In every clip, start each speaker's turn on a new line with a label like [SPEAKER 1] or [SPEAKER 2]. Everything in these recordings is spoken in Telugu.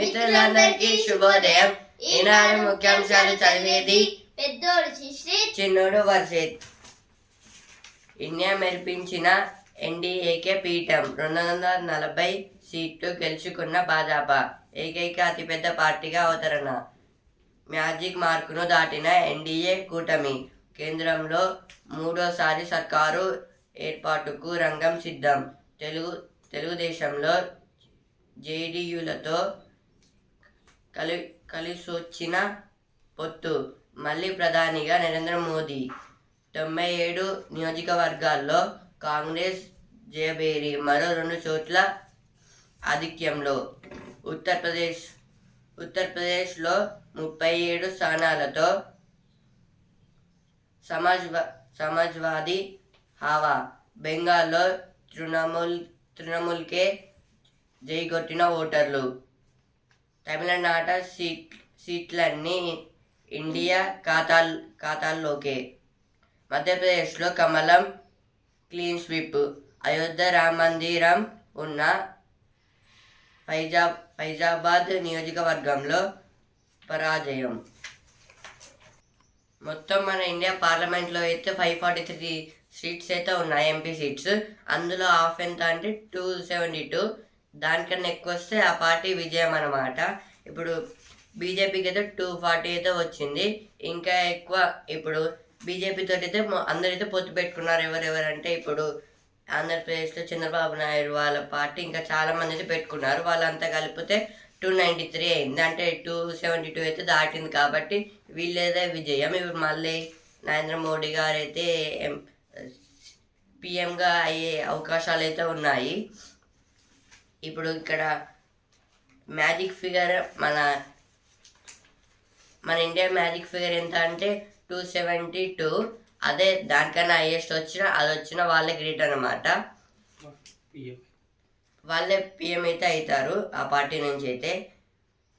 [SPEAKER 1] మిత్రులందరికీ శుభోదయం. ఈనాడు ముఖ్యాంశాలు చదివేది
[SPEAKER 2] పెద్దోడు శ్రీశ్రీత్,
[SPEAKER 1] చిన్నోడు వర్షిత్. ఇండియా మెరిపించిన ఎన్డీఏకే పీఠం 240 సీట్లు గెలుచుకున్న భాజపా ఏకైక అతిపెద్ద పార్టీగా అవతరణ. మ్యాజిక్ మార్కును దాటిన ఎన్డీఏ కూటమి కేంద్రంలో మూడోసారి సర్కారు ఏర్పాటుకు రంగం సిద్ధం. తెలుగుదేశంలో జేడీయూలతో కలిసొచ్చిన పొత్తు. మళ్ళీ ప్రధానిగా నరేంద్ర మోదీ. 97 నియోజకవర్గాల్లో కాంగ్రెస్ జయభేరి. మరో 2 చోట్ల ఆధిక్యంలో. ఉత్తరప్రదేశ్లో 37 స్థానాలతో సమాజ్వాదీ హవా. బెంగాల్లో తృణమూల్కే జైగొట్టిన ఓటర్లు. తమిళనాట సీట్లన్నీ ఇండియా ఖాతాల్లోకే. మధ్యప్రదేశ్లో కమలం క్లీన్ స్వీప్. అయోధ్య రామ మందిరం ఉన్న ఫైజాబాద్ నియోజకవర్గంలో పరాజయం. మొత్తం మన ఇండియా పార్లమెంట్లో అయితే 543 సీట్స్ అయితే ఉన్నాయి, ఎంపీ సీట్స్. అందులో హాఫ్ ఎంత అంటే 272. దానికన్నా ఎక్కువ వస్తే ఆ పార్టీ విజయం అన్నమాట. ఇప్పుడు బీజేపీకి అయితే 240 అయితే వచ్చింది. ఇంకా ఎక్కువ ఇప్పుడు బీజేపీతో అయితే అందరైతే పొత్తు పెట్టుకున్నారు. ఎవరెవరంటే ఇప్పుడు ఆంధ్రప్రదేశ్లో చంద్రబాబు నాయుడు వాళ్ళ పార్టీ ఇంకా చాలామంది అయితే పెట్టుకున్నారు. వాళ్ళంతా కలిపితే 293 అయింది. అంటే 272 అయితే దాటింది. కాబట్టి వీళ్ళేదే విజయం. ఇప్పుడు మళ్ళీ నరేంద్ర మోడీ గారు అయితే పిఎంగా అయ్యే అవకాశాలు అయితే ఉన్నాయి. ఇప్పుడు ఇక్కడ మ్యాజిక్ ఫిగర్ మన ఇండియా మ్యాజిక్ ఫిగర్ ఎంత అంటే 272. అదే దానికన్నా హైయెస్ట్ అది వచ్చిన వాళ్ళే గ్రేట్ అనమాట. వాళ్ళే పిఎం అయితే అవుతారు ఆ పార్టీ నుంచి అయితే.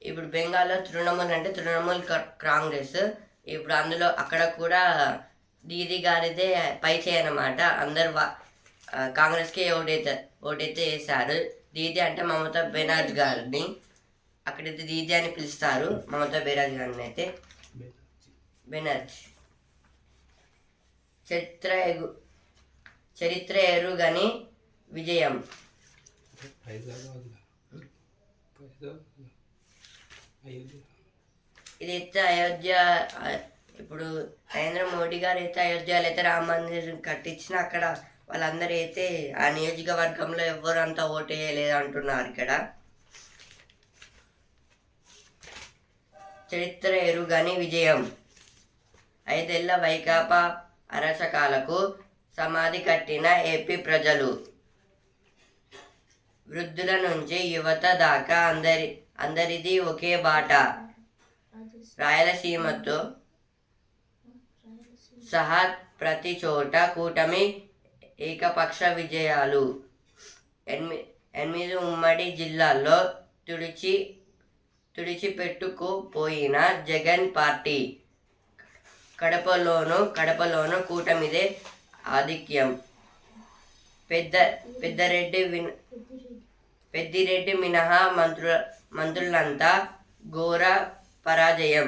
[SPEAKER 1] ఇప్పుడు బెంగాల్లో తృణమూల్ కాంగ్రెస్. ఇప్పుడు అందులో అక్కడ కూడా దీదీ గారిదే పై చేయనమాట. అందరు కాంగ్రెస్కే ఓటైతే వేశారు. దీదీ అంటే మమతా బెనర్జీ గారిని. అక్కడైతే దీదీ అని పిలుస్తారు మమతా బెనర్జీ గారిని అయితే. బెనర్జీ చరిత్ర ఎరుగని విజయం. ఇదైతే అయోధ్య. ఇప్పుడు నరేంద్ర మోడీ గారు అయితే అయోధ్యలో అయితే రామ మందిరం కట్టించిన అక్కడ వాళ్ళందరూ అయితే ఆ నియోజకవర్గంలో ఎవ్వరు అంతా ఓటు వేయలేదు అంటున్నారు. ఇక్కడ చరిత్ర ఎరుగని విజయం. 5 ఏళ్ల వైకాపా అరాచకాలకు సమాధి కట్టిన ఏపీ ప్రజలు. వృద్ధుల నుంచి యువత దాకా అందరిది ఒకే బాట. రాయలసీమతో సహా ప్రతి చోట కూటమి ఏకపక్ష విజయాలు. 8 ఉమ్మడి జిల్లాల్లో తుడిచిపెట్టుకుపోయిన జగన్ పార్టీ. కడపలోను కూటమిదే ఆధిక్యం. పెద్దిరెడ్డి మినహా మంత్రులంతా ఘోర పరాజయం.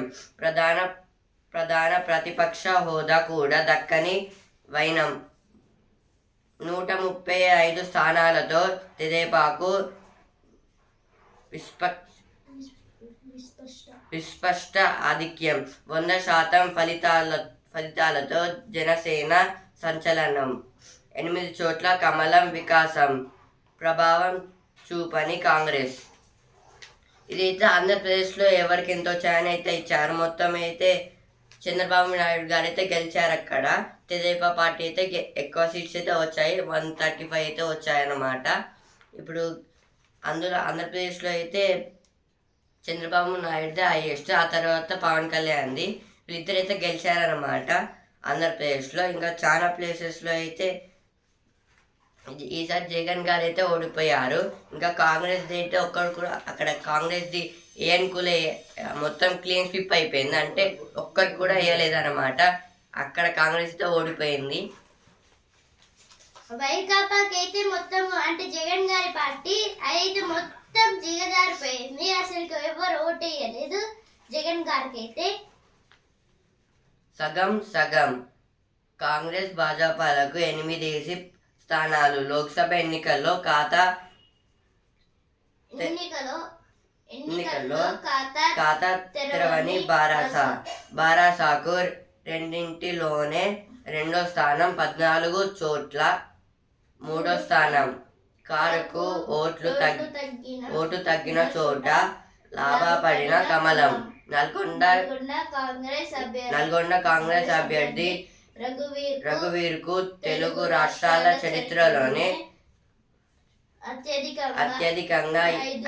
[SPEAKER 1] ప్రధాన ప్రతిపక్ష హోదా కూడా దక్కని వైనం. 135 స్థానాలతో తెదేపాకు విస్పష్ట ఆధిక్యం. 100% ఫలితాలతో జనసేన సంచలనం. 8 చోట్ల కమలం వికాసం. ప్రభావం చూపని కాంగ్రెస్. ఇదైతే ఆంధ్రప్రదేశ్లో ఎవరికి ఎంత వచ్చాయని అయితే ఇచ్చారు. మొత్తం అయితే చంద్రబాబు నాయుడు గారు అయితే గెలిచారు అక్కడ. తెదేపా పార్టీ అయితే ఎక్కువ సీట్స్ అయితే వచ్చాయి, 135 అయితే వచ్చాయన్నమాట. ఇప్పుడు అందులో ఆంధ్రప్రదేశ్లో అయితే చంద్రబాబు నాయుడుదే హైయెస్ట్. ఆ తర్వాత పవన్ కళ్యాణ్ది. వీళ్ళిద్దరు అయితే గెలిచారన్నమాట ఆంధ్రప్రదేశ్లో. ఇంకా చాలా ప్లేసెస్లో అయితే ఈసారి జగన్ గారు అయితే ఓడిపోయారు. ఇంకా కాంగ్రెస్ది అయితే ఒక్కడు కూడా అక్కడ కాంగ్రెస్ది ఏ అనుకూలే మొత్తం క్లీన్ స్వీప్ అయిపోయింది. అంటే ఒక్కరికి కూడా వేయలేదన్నమాట. అక్కడ కాంగ్రెస్ అయితే ఓడిపోయింది.
[SPEAKER 2] వైకాపాకి అయితే మొత్తం అంటే జగన్ గారి పార్టీ అయితే మొత్తం మొత్తం దిగజారిపోయింది. అసలు ఎవరు ఓటు వేయలేదు జగన్ గారికి అయితే.
[SPEAKER 1] సగం సగం. కాంగ్రెస్ భాజపాలకు 8 స్థానాలు. లోక్సభ ఎన్నికల్లో
[SPEAKER 2] ఎన్నికల్లో
[SPEAKER 1] ఖాతా తెరవని బారాసాకు రెండింటిలోనే రెండో స్థానం, 14 చోట్ల మూడో స్థానం. కారుకు ఓటు తగ్గిన చోట లాభపడిన కమలం. నల్గొండ కాంగ్రెస్ అభ్యర్థి రఘువీర్కు తెలుగు రాష్ట్రాల చరిత్రలోనే అత్యధికంగా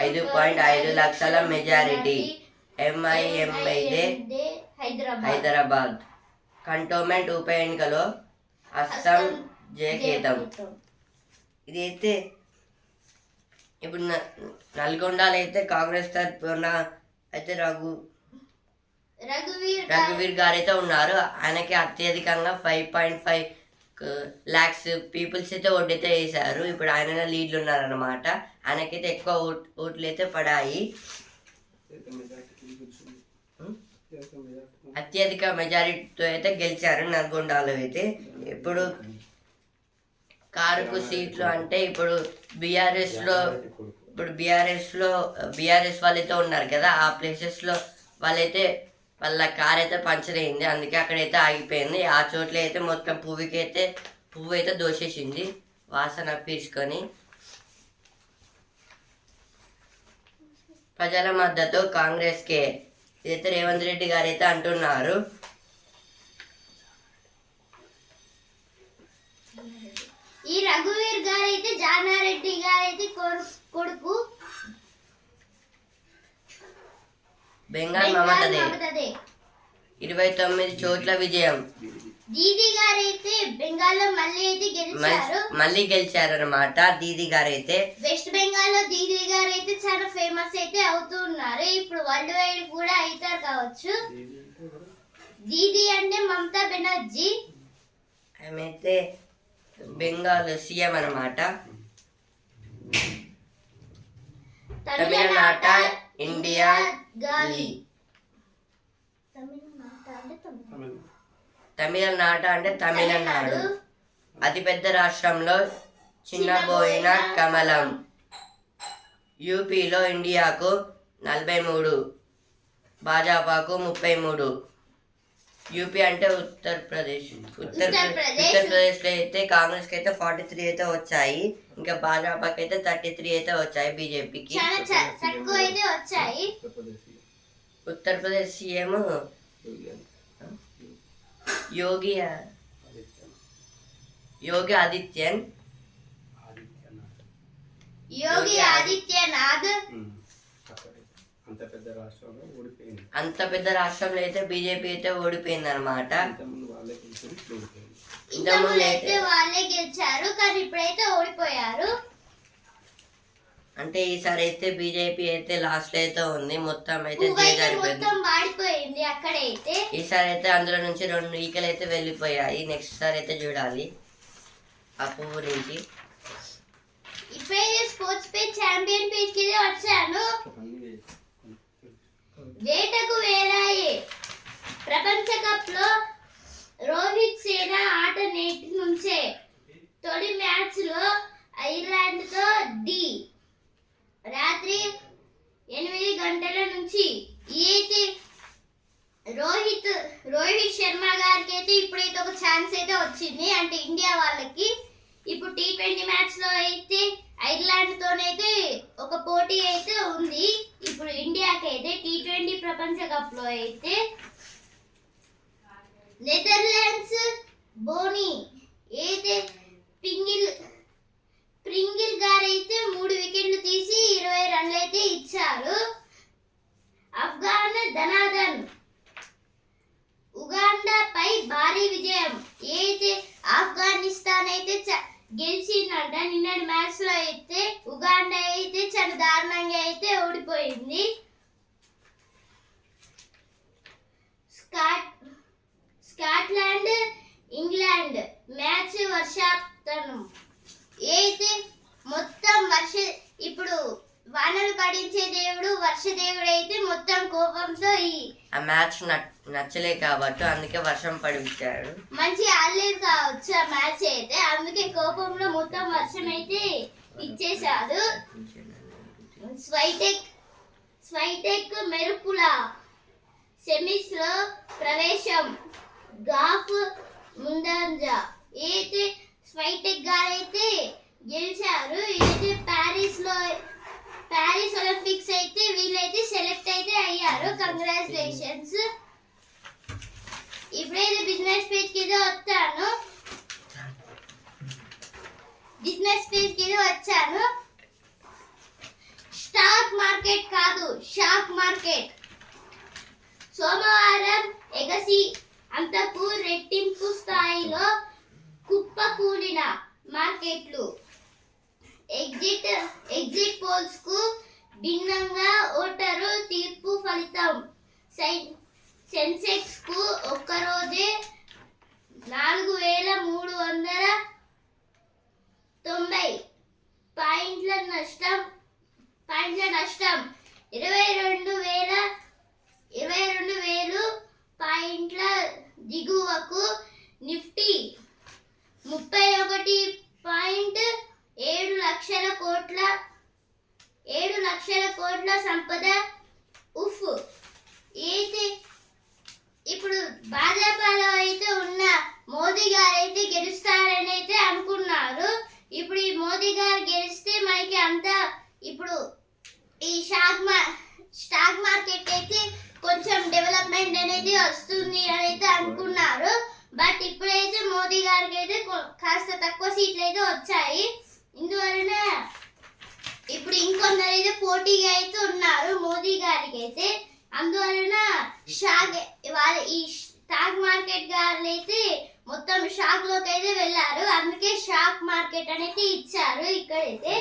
[SPEAKER 1] 5.5 లక్షల మెజారిటీ. MIMదే హైదరాబాద్. కంటోన్మెంట్ ఉప ఎన్నికలో అస్సాం జయకేతం. ఇదైతే ఇప్పుడు నల్గొండలో అయితే కాంగ్రెస్ తరఫున అయితే రఘువీర్ గారు అయితే ఉన్నారు. ఆయనకి అత్యధికంగా 5.5 lakhs పీపుల్స్ అయితే ఓటు అయితే వేశారు. ఇప్పుడు ఆయన లీడ్లు ఉన్నారనమాట. ఆయనకైతే ఎక్కువ ఓట్లు అయితే పడాయి. అత్యధిక మెజారిటీతో అయితే గెలిచారు నల్గొండలో అయితే. ఇప్పుడు కారుకు సీట్లు అంటే ఇప్పుడు బీఆర్ఎస్ వాళ్ళైతే ఉన్నారు కదా, ఆ ప్లేసెస్లో వాళ్ళైతే వాళ్ళ కార్ అయితే పంచర్ అయింది. అందుకే అక్కడైతే ఆగిపోయింది. ఆ చోట్ల అయితే మొత్తం పువ్వు అయితే దోసేసింది వాసన పీల్చుకొని. ప్రజల మద్దతు కాంగ్రెస్కే ఇదైతే రేవంత్ రెడ్డి గారు అయితే అంటున్నారు.
[SPEAKER 2] ఈ రఘువీర్ గారు అయితే జానారెడ్డి గారు అయితే కొడుకు.
[SPEAKER 1] బెంగాల్ మమతదే 29 చోట్ల విజయం.
[SPEAKER 2] దీది గారు అయితే బెంగాల్లో మళ్ళీ
[SPEAKER 1] గెలిచారు అనమాట. దీది గారు అయితే
[SPEAKER 2] వెస్ట్ బెంగాల్ లో దీది గారు అయితే చాలా ఫేమస్ అయితే అవుతున్నారు. ఇప్పుడు వరల్డ్ వైడ్ కూడా అవుతారు కావచ్చు. దీది అంటే మమతా బెనర్జీ.
[SPEAKER 1] ఆమె అయితే బెంగాల్ సీఎం అనమాట. తమిళనాట ఇండియా గాలి. తమిళనాట అంటే తమిళనాడు. అతిపెద్ద రాష్ట్రంలో చిన్నబోయిన కమలం. యూపీలో ఇండియాకు 43, భాజపాకు 33. యూపీ అంటే ఉత్తరప్రదేశ్లో అయితే కాంగ్రెస్కి అయితే 43 అయితే వచ్చాయి. ఇంకా భాజపాకి అయితే 33 అయితే వచ్చాయి. బీజేపీకి ఉత్తరప్రదేశ్ సీఎం యోగి ఆదిత్యనాథ్. అంత పెద్ద రాష్ట్రంలో అయితే బీజేపీ అయితే ఓడిపోయింది అనమాట.
[SPEAKER 2] వాళ్ళే గెలిచారు కానీ ఇప్పుడైతే ఓడిపోయారు.
[SPEAKER 1] అంటే ఈసారి అయితే బీజేపీ అయితే లాస్ట్ అయితే ఉంది. మొత్తం అయితే
[SPEAKER 2] వాడిపోయింది అక్కడైతే.
[SPEAKER 1] ఈసారి అయితే అందులో నుంచి 2 ఈకలు అయితే వెళ్ళిపోయాయి. నెక్స్ట్ సారి అయితే చూడాలి ఆ పువ్వు నుంచి.
[SPEAKER 2] ఇప్పుడైతే స్పోర్ట్స్ పేజ్ ఛాంపియన్ పేజ్ కి వచ్చాను. వేటకు వేలాయే. ప్రపంచ కప్ లో రోహిత్ సేన ఆట నేటి నుంచే. తొలి మ్యాచ్ లో ఐర్లాండ్ తో రాత్రి 8 గంటల నుంచి. అయితే రోహిత్ శర్మ గారికి అయితే ఇప్పుడైతే ఒక ఛాన్స్ అయితే వచ్చింది. అంటే ఇండియా వాళ్ళకి ఇప్పుడు T20 మ్యాచ్ లో అయితే ఐర్లాండ్ తోనైతే ఒక పోటీ అయితే ఉంది. ఇప్పుడు ఇండియాకి అయితే T20 ప్రపంచ కప్ లో అయితే నెదర్లాండ్స్ బోనీ అయితే ప్రింగిల్ గారు అయితే 3 వికెట్లు తీసి 20 రన్లు అయితే ఇచ్చారు. అఫ్ఘాన్ ధనాధన్ ఉగాండాపై భారీ విజయం. అయితే ఆఫ్ఘనిస్తాన్ అయితే గెలిచిందంట. నిన్నటి మ్యాచ్ లో అయితే ఉగాండా అయితే చాలా దారుణంగా అయితే ఓడిపోయింది. స్కాట్లాండ్ ఇంగ్లాండ్ మ్యాచ్ వర్షాప్తనం. అయితే మొత్తం ఇప్పుడు వానలు అయితే మొత్తం కోపంతో
[SPEAKER 1] ఆ మ్యాచ్ నచ్చలే కాబట్టి అందుకే వర్షం పడిపించాడు.
[SPEAKER 2] మంచి ఆడలేదు కావచ్చు ఆ మ్యాచ్ అయితే, అందుకే కోపంలో మొత్తం వర్షం అయితే ఇచ్చేశాడు. స్వైటెక్ మెరుపుల సెమీస్ లో ప్రవేశం గాఫ్ ముందంజ అయితే స్వైటెక్ గారైతే గెలిచారు. అయితే ప్యారిస్ ఒలింపిక్స్ అయితే వీళ్ళైతే సెలెక్ట్ అయితే అయ్యారు. కంగ్రాచులేషన్స్. ఇప్పుడైతే బిజినెస్ పేజ్ కి వస్తాను. స్టాక్ మార్కెట్ కాదు, షాక్ మార్కెట్. సోమవారం ఎగసి అంతకు రెట్టింపు స్థాయిలో కుప్పకూలిన మార్కెట్లు. ఎగ్జిట్ పోల్స్ కు భిన్నంగా ఓటరు తీర్పు ఫలితం. సెన్సెక్స్ కు ఒక్కరోజే 4390 పాయింట్ల నష్టం. 22,000 పాయింట్ల దిగువకు. నిఫ్టీ 31.7 లక్షల కోట్ల సంపద. ఉఫ్. అయితే ఇప్పుడు భాజపాలో అయితే ఉన్న మోదీ గారు అయితే గెలుస్తారని అయితే అనుకున్నారు. ఇప్పుడు ఈ మోదీ గారు గెలిస్తే మనకి అంతా ఇప్పుడు ఈ స్టాక్ మార్కెట్ అయితే కొంచెం డెవలప్మెంట్ అనేది వస్తుంది అని అయితే అనుకున్నారు. బట్ ఇప్పుడైతే మోదీ గారికి అయితే కాస్త తక్కువ సీట్లు అయితే వచ్చాయి. ఇందువలన ఇప్పుడు ఇంకొందరు అయితే పోటీగా అయితే ఉన్నారు మోదీ గారికి అయితే. అందువలన ఈ స్టాక్ మార్కెట్ గారు అయితే మొత్తం షాక్ లోకి అయితే వెళ్ళారు. అందుకే షాక్ మార్కెట్ అనేది ఇచ్చారు. ఇక్కడైతే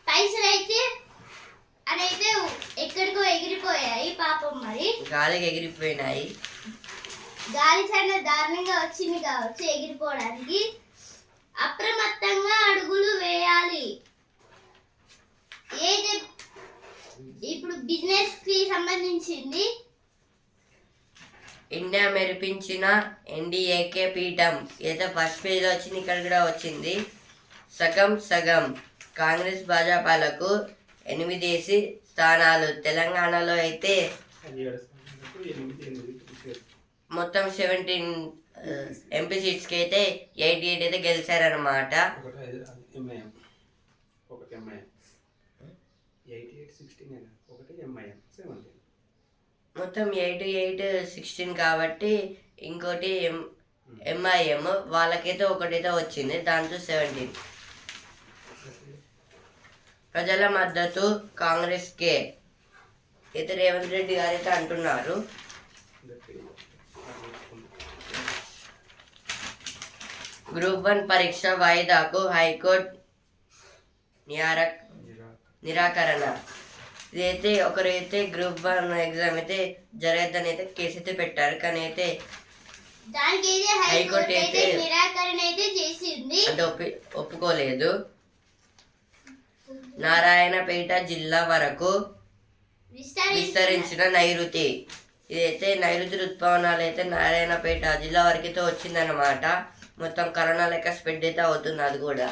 [SPEAKER 2] పైసలు అయితే ఎక్కడికో ఎగిరిపోయాయి పాపం. మరి
[SPEAKER 1] గాలికి ఎగిరిపోయినాయి.
[SPEAKER 2] గాలి చాలా దారుణంగా వచ్చింది కావచ్చు ఎగిరిపోవడానికి. అప్రమత్తంగా అడుగులు వేయాలి. ఏది ఇప్పుడు బిజినెస్ కి సంబంధించింది.
[SPEAKER 1] ఇండియా మెరిపించిన ఎన్డీఏకే పీఠం. ఏదో ఫస్ట్ పేజ్ వచ్చింది, ఇక్కడ కూడా వచ్చింది. సగం కాంగ్రెస్ భాజపాలకు 8 స్థానాలు. తెలంగాణలో అయితే మొత్తం 17 ఎంపీ సీట్స్కి అయితే 88 అయితే గెలిచారనమాట. మొత్తం 8-8-16 కాబట్టి ఇంకోటి ఎంఐఎం వాళ్ళకైతే ఒకటైతే వచ్చింది, దాంట్లో 17. ప్రజల మద్దతు కాంగ్రెస్కే అయితే రేవంత్ రెడ్డి గారు అయితే అంటున్నారు. గ్రూప్ 1 పరీక్ష వాయిదాకు హైకోర్టు నిరాకరణ. ఇదైతే ఒకరైతే గ్రూప్ 1 ఎగ్జామ్ అయితే జరగద్దని అయితే కేసు అయితే పెట్టారు. కానీ అయితే హైకోర్టు అయితే
[SPEAKER 2] నిరాకరణ అయితే చేసింది.
[SPEAKER 1] అంటే ఒప్పుకోలేదు. నారాయణపేట జిల్లా వరకు విస్తరించిన నైరుతి. ఇదైతే నైరుతి ఋతుపవనాలు అయితే నారాయణపేట జిల్లా వరకు అయితే వచ్చిందనమాట. మొత్తం కరోనా లెక్క స్ప్రెడ్ అయితే అవుతుంది. అది కూడా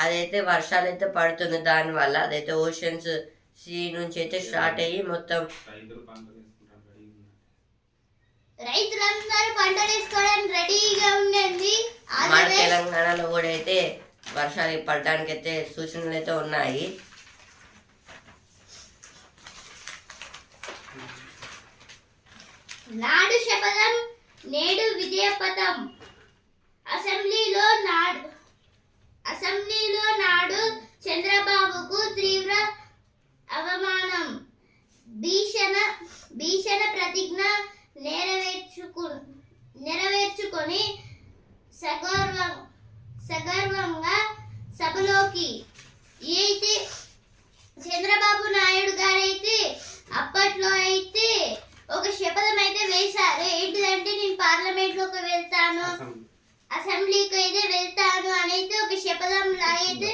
[SPEAKER 1] అదైతే వర్షాలు అయితే పడుతుంది. దానివల్ల అదైతే ఓషన్స్ సీ నుంచి అయితే స్టార్ట్ అయ్యి మొత్తం
[SPEAKER 2] రైతులందరూ పంటలు వేసుకోవడానికి రెడీగా ఉండండి.
[SPEAKER 1] మన తెలంగాణలో కూడా అయితే వర్షాలు పడడానికి అయితే సూచనలు అయితే ఉన్నాయి.
[SPEAKER 2] నాడు శపథం నేడు విజయపథం. అసెంబ్లీలో నాడు చంద్రబాబుకు తీవ్ర అవమానం. భీషణ ప్రతిజ్ఞ నెరవేర్చుకొని సగర్వంగా సభలోకి. అయితే చంద్రబాబు నాయుడు గారైతే అప్పట్లో అయితే ఒక శపథం అయితే వేశారు. ఏంటిదంటే నేను పార్లమెంట్ లోకి వెళ్తాను, అసెంబ్లీకి అయితే వెళ్తాను అని అయితే ఒక శపథం అయితే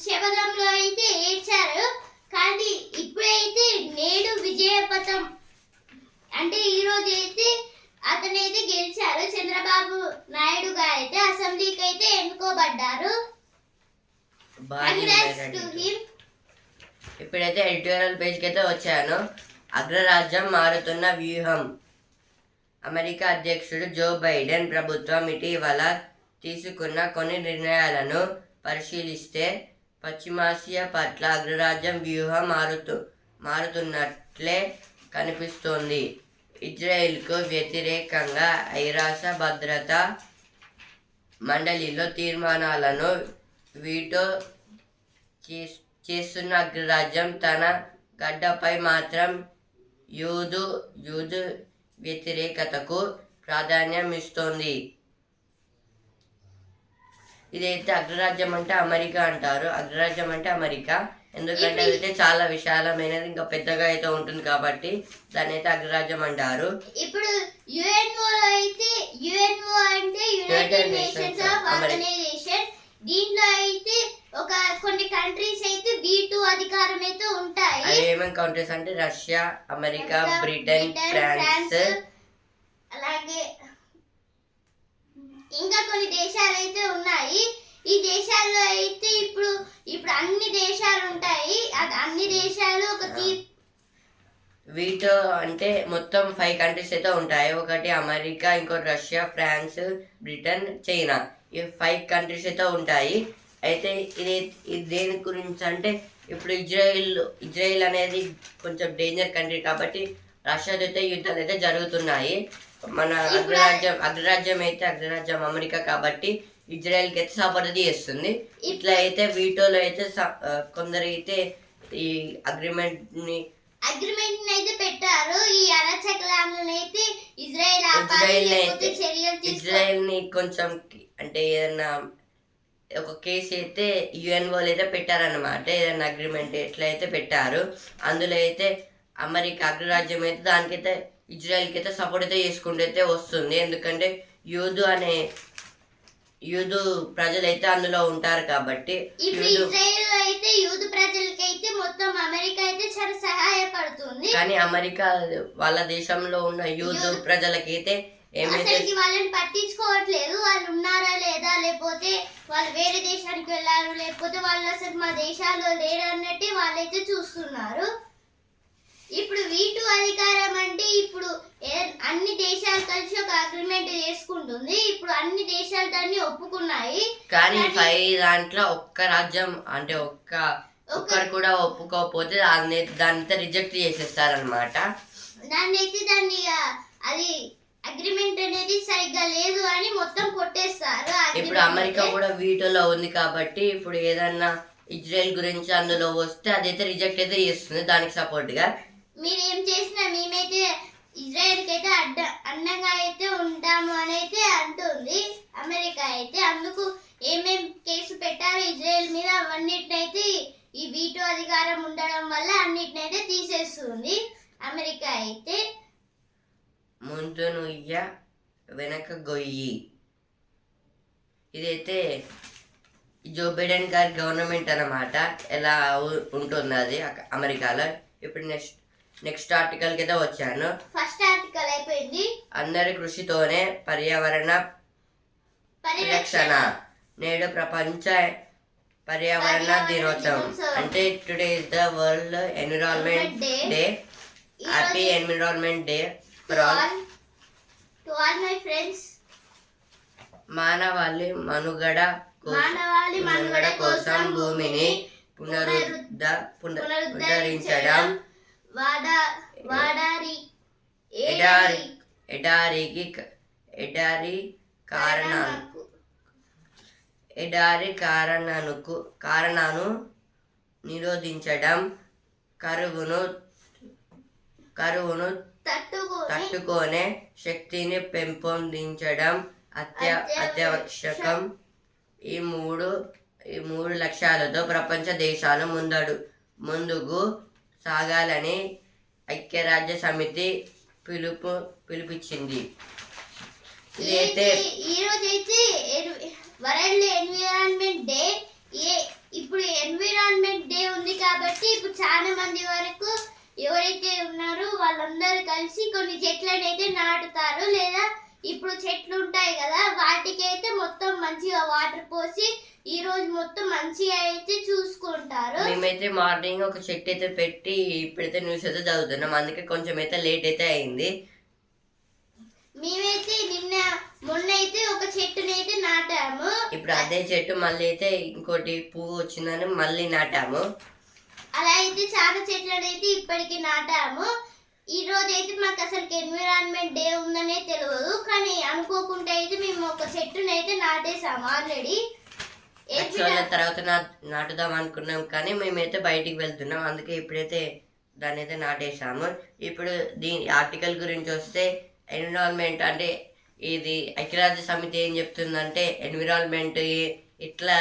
[SPEAKER 2] శబదంలో అయితే ఏడ్చారు. కానీ ఇప్పుడైతే నేడు విజయపథం అంటే ఈ రోజు అయితే అతనైతే గెలిచారు. చంద్రబాబు నాయుడు గారు అయితే అసెంబ్లీకి అయితే ఎన్నుకోబడ్డారు. Congrats to him.
[SPEAKER 1] ఇప్పుడైతే ఎడిటోరియల్ పేజ్కి అయితే వచ్చాను. అగ్రరాజ్యం మారుతున్న వ్యూహం. అమెరికా అధ్యక్షుడు జో బైడెన్ ప్రభుత్వం ఇటీవల తీసుకున్న కొన్ని నిర్ణయాలను పరిశీలిస్తే పశ్చిమాసియా పట్ల అగ్రరాజ్యం వ్యూహం మారుతున్నట్లే కనిపిస్తోంది. ఇజ్రాయెల్కు వ్యతిరేకంగా ఐరాస భద్రతా మండలిలో తీర్మానాలను వీటో చేస్తున్న అగ్రరాజ్యం తన గడ్డపై మాత్రం యూదు వ్యతిరేకతకు ప్రాధాన్యం ఇస్తోంది. ఇదైతే అగ్రరాజ్యం అంటే అమెరికా అంటారు. అగ్రరాజ్యం అంటే అమెరికా, ఎందుకంటే అదైతే చాలా విశాలమైనది, ఇంకా పెద్దగా అయితే ఉంటుంది కాబట్టి దాన్ని అయితే అగ్రరాజ్యం అంటారు.
[SPEAKER 2] ఇప్పుడు యుఎన్ఓ అయితే యుఎన్ఓ అంటే యునైటెడ్ నేషన్స్ ఆఫ్ ఆర్గనైజేషన్. దీంట్లో అయితే ఒక కొన్ని కంట్రీస్ అయితే వీటో అధికారం అయితే ఉంటాయి.
[SPEAKER 1] అవి ఏమేమి కంట్రీస్ అంటే రష్యా, అమెరికా, బ్రిటన్, ఫ్రాన్స్,
[SPEAKER 2] అలాగే ఇంకా కొన్ని దేశాలు అయితే ఉన్నాయి. ఈ దేశాల్లో అయితే ఇప్పుడు అన్ని దేశాలు ఉంటాయి. అన్ని దేశాలు ఒక
[SPEAKER 1] వీటో అంటే మొత్తం 5 కంట్రీస్ అయితే ఉంటాయి. ఒకటి అమెరికా, ఇంకోటి రష్యా, ఫ్రాన్స్, బ్రిటన్, చైనా. ఈ 5 కంట్రీస్ అయితే ఉంటాయి. అయితే ఇది దేని గురించి అంటే ఇప్పుడు ఇజ్రాయిల్ అనేది కొంచెం డేంజర్ కంట్రీ కాబట్టి రష్యాతో అయితే యుద్ధాలు అయితే జరుగుతున్నాయి. మన అగ్రరాజ్యం అమెరికా కాబట్టి ఇజ్రాయెల్కి అయితే సపోర్ట్ చేస్తుంది. ఇట్లా అయితే వీటోలో అయితే కొందరు అయితే ఈ అగ్రిమెంట్ ని
[SPEAKER 2] అయితే పెట్టారు. ఈ అరాచకాలనైతే ఇజ్రాయెల్
[SPEAKER 1] ని కొంచెం అంటే ఏదన్నా ఒక కేసు అయితే యుఎన్ఓ అయితే పెట్టారన్నమాట. ఏదైనా అగ్రిమెంట్ ఎట్లా అయితే పెట్టారు. అందులో అయితే అమెరికా అగ్రరాజ్యం అయితే దానికైతే ఇజ్రాయెల్కి అయితే సపోర్ట్ అయితే చేసుకుంటూ అయితే వస్తుంది. ఎందుకంటే యూదు ప్రజలు అయితే అందులో ఉంటారు కాబట్టి
[SPEAKER 2] యూదు ప్రజలకైతే మొత్తం అమెరికా అయితే చాలా సహాయపడుతుంది.
[SPEAKER 1] కానీ అమెరికా వాళ్ళ దేశంలో ఉన్న యూదు ప్రజలకైతే
[SPEAKER 2] వాళ్ళని పట్టించుకోవట్లేదు. వాళ్ళు ఉన్నారా లేదా, లేకపోతే వాళ్ళు వేరే దేశానికి వెళ్ళారు, లేకపోతే వాళ్ళు అసలు మా దేశాల్లో లేరు అన్నట్టు వాళ్ళైతే చూస్తున్నారు. ఇప్పుడు వీటో అధికారం అంటే ఇప్పుడు అన్ని దేశాలు కలిసి ఒక అగ్రిమెంట్ చేసుకుంటుంది. ఇప్పుడు అన్ని దేశాలు దాన్ని ఒప్పుకున్నాయి.
[SPEAKER 1] కానీ దాంట్లో ఒక్క రాజ్యం అంటే ఒక్కరు కూడా ఒప్పుకోకపోతే దాన్ని రిజెక్ట్ చేసేస్తారనమాట.
[SPEAKER 2] దాన్ని అది అగ్రిమెంట్ అనేది సరిగ్గా లేదు అని మొత్తం కొట్టేస్తారు.
[SPEAKER 1] ఇప్పుడు అమెరికా కూడా వీటోలో ఉంది కాబట్టి ఇప్పుడు ఏదన్నా ఇజ్రాయెల్ గురించి అందులో వస్తే అదైతే రిజెక్ట్ అయితే చేస్తుంది దానికి సపోర్ట్ గా.
[SPEAKER 2] మీరేం చేసినా మేమైతే ఇజ్రాయెల్కి అయితే అండంగా అయితే ఉంటాము అని అయితే అంటుంది అమెరికా అయితే. అందుకు ఏమేం కేసు పెట్టారో ఇజ్రాయెల్ మీద అవన్నిటినైతే ఈ వీటో అధికారం ఉండడం వల్ల అన్నిటినైతే తీసేస్తుంది అమెరికా అయితే.
[SPEAKER 1] ముందు నుయ్య వెనక గొయ్యి. ఇదైతే జో బైడెన్ గారి గవర్నమెంట్ అన్నమాట. ఎలా ఉంటుంది అది అమెరికాలో. ఇప్పుడు నెక్స్ట్ ఆర్టికల్ కింద వచ్చాను.
[SPEAKER 2] ఫస్ట్ ఆర్టికల్ అయిపోయింది.
[SPEAKER 1] అందరి కృషితోనే పర్యావరణ పరిరక్షణ. నేడు ప్రపంచ పర్యావరణ దినోత్సవం. అంటే today is the world environment day. Happy environment day for all.
[SPEAKER 2] To all my friends.
[SPEAKER 1] మానవాళి మనుగడ కోసం భూమిని పునరుద్ధరించడం, ఎడారి కారణాలను నిరోధించడం, కరువును తట్టుకునే శక్తిని పెంపొందించడం అత్యావశ్యకం. ఈ మూడు లక్ష్యాలతో ప్రపంచ దేశాలు ముందుకు సాగాలని ఐక్యరాజ్య సమితి పిలుపునిచ్చింది.
[SPEAKER 2] ఈ రోజు అయితే వరల్డ్ ఎన్విరాన్మెంట్ డే. వాళ్ళందరూ కలిసి కొన్ని చెట్లను అయితే నాటుతారు. లేదా ఇప్పుడు చెట్లు ఉంటాయి కదా, వాటికైతే మొత్తం మంచిగా వాటర్ పోసి ఈ రోజు మొత్తం మంచిగా అయితే చూసుకుంటారు.
[SPEAKER 1] మేమైతే మార్నింగ్ ఒక చెట్టు అయితే పెట్టి ఇప్పుడైతే న్యూస్ అయితే చదువుతున్నాం, అందుకే కొంచెం అయితే లేట్ అయితే అయింది.
[SPEAKER 2] మేమైతే మొన్న అయితే ఒక చెట్టునైతే నాటాము.
[SPEAKER 1] ఇప్పుడు అదే చెట్టు మళ్ళీ అయితే ఇంకోటి పువ్వు వచ్చిందని మళ్ళీ నాటాము.
[SPEAKER 2] అలా అయితే చాలా చెట్లను అయితే ఇప్పటికి నాటాము. ఈ రోజు అయితే మాకు అసలు ఎన్విరాన్మెంట్ డే ఉందనే తెలియదు, కానీ అనుకోకుండా అయితే మేము ఒక చెట్టునైతే నాటేసాము ఆల్రెడీ.
[SPEAKER 1] తర్వాత నాటుదాం అనుకున్నాం, కానీ మేమైతే బయటికి వెళ్తున్నాం, అందుకే ఇప్పుడైతే దాన్ని అయితే నాటేసాము. ఇప్పుడు దీని ఆర్టికల్ గురించి వస్తే, ఎన్విరాన్మెంట్ అంటే ఇది ఐక్యరాజ్య సమితి ఏం చెప్తుందంటే ఎన్విరాన్మెంట్ ఇట్లా